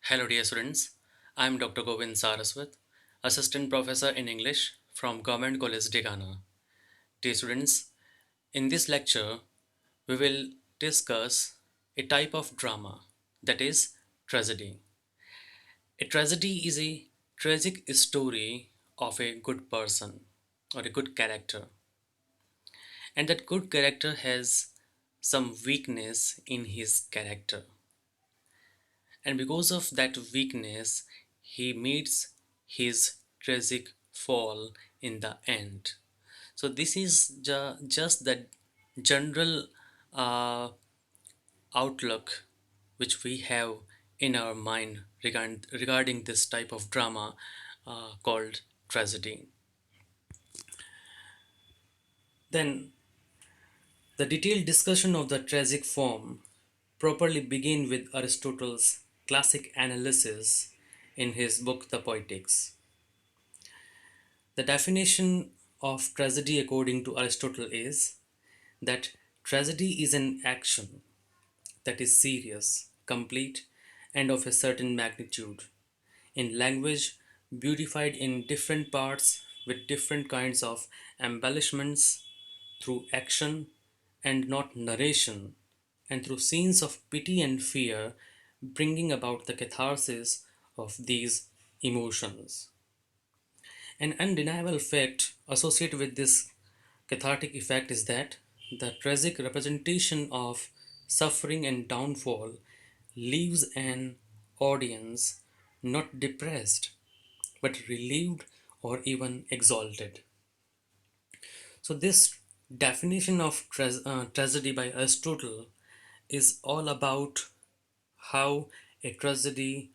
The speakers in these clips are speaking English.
Hello, dear students. I am Dr. Govind Saraswat, Assistant Professor in English from Government College, Degana. Dear students, in this lecture, we will discuss a type of drama that is tragedy. A tragedy is a tragic story of a good person or a good character, and that good character has some weakness in his character, and because of that weakness, he meets his tragic fall in the end. So, this is just the general uh, outlook which we have in our mind regarding this type of drama called tragedy. Then, the detailed discussion of the tragic form properly begin with Aristotle's classic analysis in his book The Poetics. The definition of tragedy according to Aristotle is that tragedy is an action that is serious, complete, and of a certain magnitude, in language beautified in different parts with different kinds of embellishments through action and not narration, and through scenes of pity and fear, bringing about the catharsis of these emotions. An undeniable fact associated with this cathartic effect is that the tragic representation of suffering and downfall leaves an audience not depressed but relieved or even exalted. So, this definition of tragedy by Aristotle is all about how a tragedy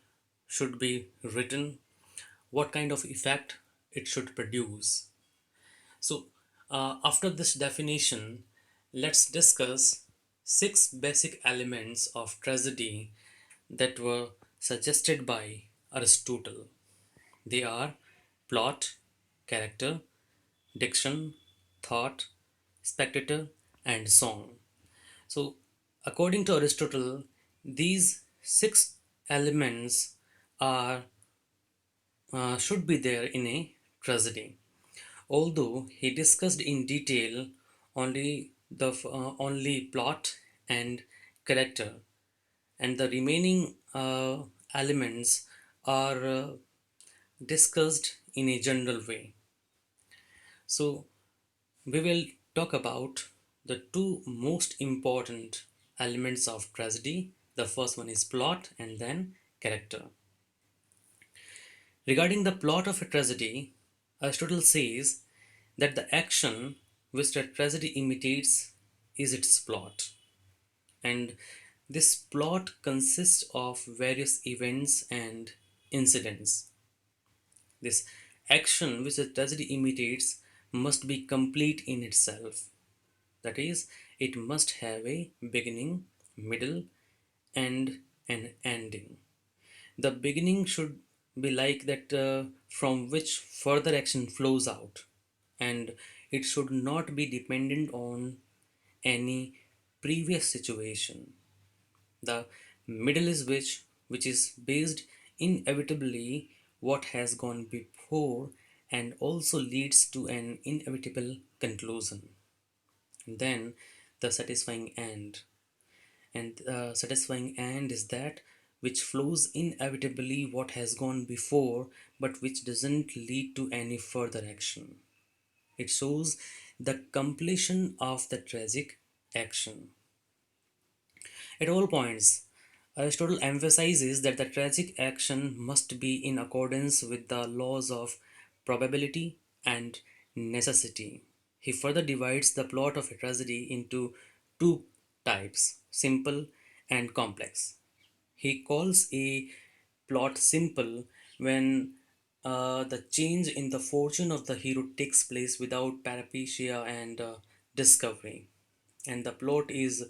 should be written, what kind of effect it should produce. So, after this definition, let's discuss six basic elements of tragedy that were suggested by Aristotle. They are plot, character, diction, thought, spectator, and song. So, according to Aristotle, these six elements are should be there in a tragedy. Although he discussed in detail only plot and character, and the remaining elements are discussed in a general way. So we will talk about the two most important elements of tragedy. The first one is plot and then character. Regarding the plot of a tragedy, Aristotle says that the action which the tragedy imitates is its plot. And this plot consists of various events and incidents. This action which the tragedy imitates must be complete in itself. That is, it must have a beginning, middle, and an ending. The beginning should be like that from which further action flows out, and it should not be dependent on any previous situation. The middle is which is based inevitably what has gone before and also leads to an inevitable conclusion. And then the satisfying end. And the satisfying end is that which flows inevitably what has gone before but which doesn't lead to any further action. It shows the completion of the tragic action. At all points, Aristotle emphasizes that the tragic action must be in accordance with the laws of probability and necessity. He further divides the plot of a tragedy into two types, simple and complex. He calls a plot simple when the change in the fortune of the hero takes place without peripecia and discovery, and the plot is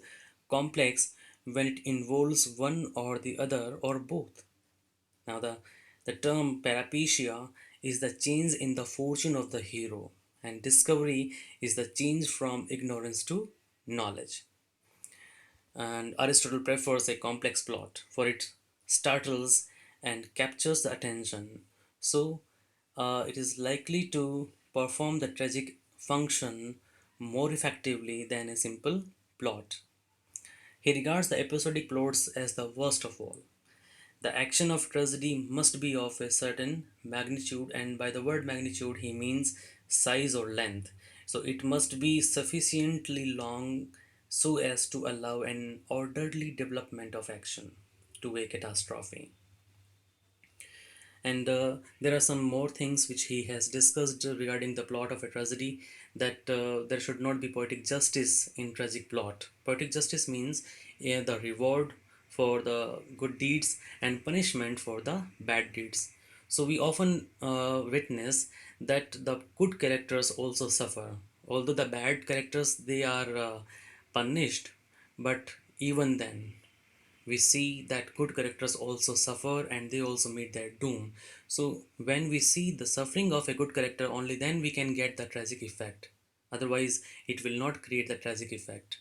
complex when it involves one or the other or both. Now, the term peripecia is the change in the fortune of the hero, and discovery is the change from ignorance to knowledge. And Aristotle prefers a complex plot, for it startles and captures the attention. So it is likely to perform the tragic function more effectively than a simple plot. He regards the episodic plots as the worst of all. The action of tragedy must be of a certain magnitude, and by the word magnitude, he means size or length. So it must be sufficiently long so as to allow an orderly development of action to a catastrophe. And there are some more things which he has discussed regarding the plot of a tragedy, that there should not be poetic justice in tragic plot. Poetic justice means the reward for the good deeds and punishment for the bad deeds. So we often witness that the good characters also suffer, although the bad characters they are punished, but even then we see that good characters also suffer and they also meet their doom. So when we see the suffering of a good character, only then we can get the tragic effect. Otherwise, it will not create the tragic effect.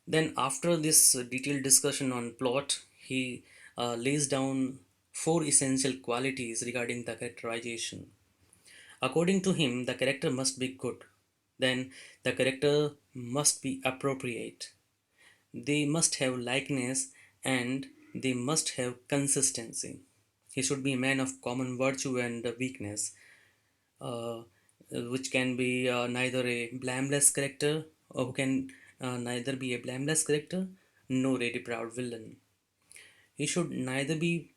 Then, after this detailed discussion on plot, he lays down four essential qualities regarding the characterization. According to him, the character must be good. Then, the character must be appropriate. They must have likeness and they must have consistency. He should be a man of common virtue and weakness, uh, which can be neither a blameless character or who can neither be a blameless character nor a depraved villain. He should neither be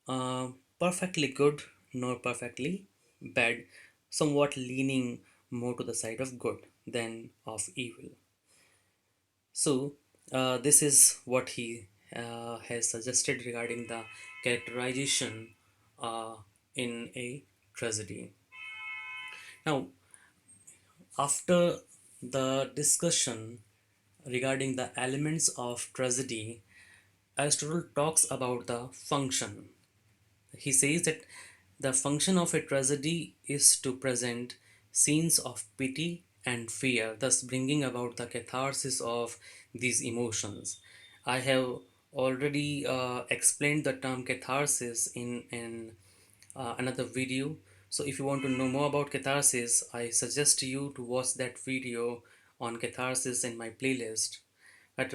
uh, perfectly good nor perfectly bad, somewhat leaning more to the side of good than of evil. So, this is what he has suggested regarding the characterization uh, in a tragedy. Now, after the discussion regarding the elements of tragedy, Aristotle talks about the function. He says that the function of a tragedy is to present scenes of pity and fear, thus bringing about the catharsis of these emotions. I have already explained the term catharsis in another video. So if you want to know more about catharsis, I suggest you to watch that video on catharsis in my playlist. But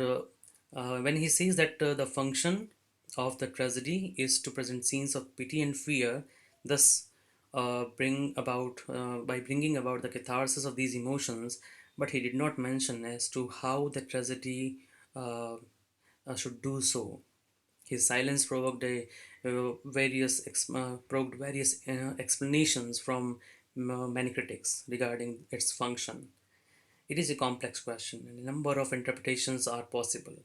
when he says that the function of the tragedy is to present scenes of pity and fear, thus bring about by bringing about the catharsis of these emotions, but he did not mention as to how the tragedy uh, should do so. His silence provoked provoked various explanations from many critics regarding its function. It is a complex question, and a number of interpretations are possible.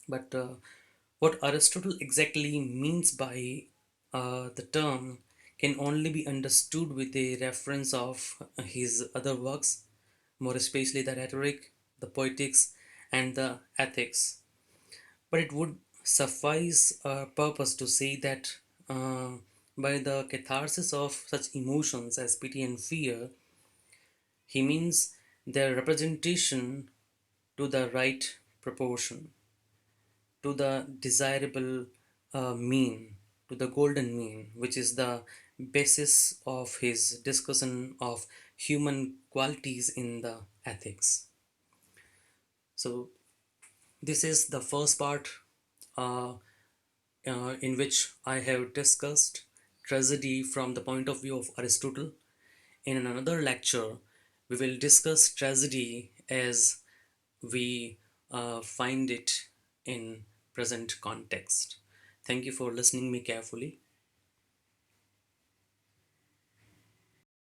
But what Aristotle exactly means by the term can only be understood with a reference of his other works, more especially the rhetoric, the poetics, and the ethics. But it would suffice a purpose to say that uh, by the catharsis of such emotions as pity and fear, he means their representation to the right proportion, to the desirable mean, to the golden mean, which is the basis of his discussion of human qualities in the ethics. So, this is the first part uh, in which I have discussed tragedy from the point of view of Aristotle. In another lecture, we will discuss tragedy as we find it in present context. Thank you for listening me carefully.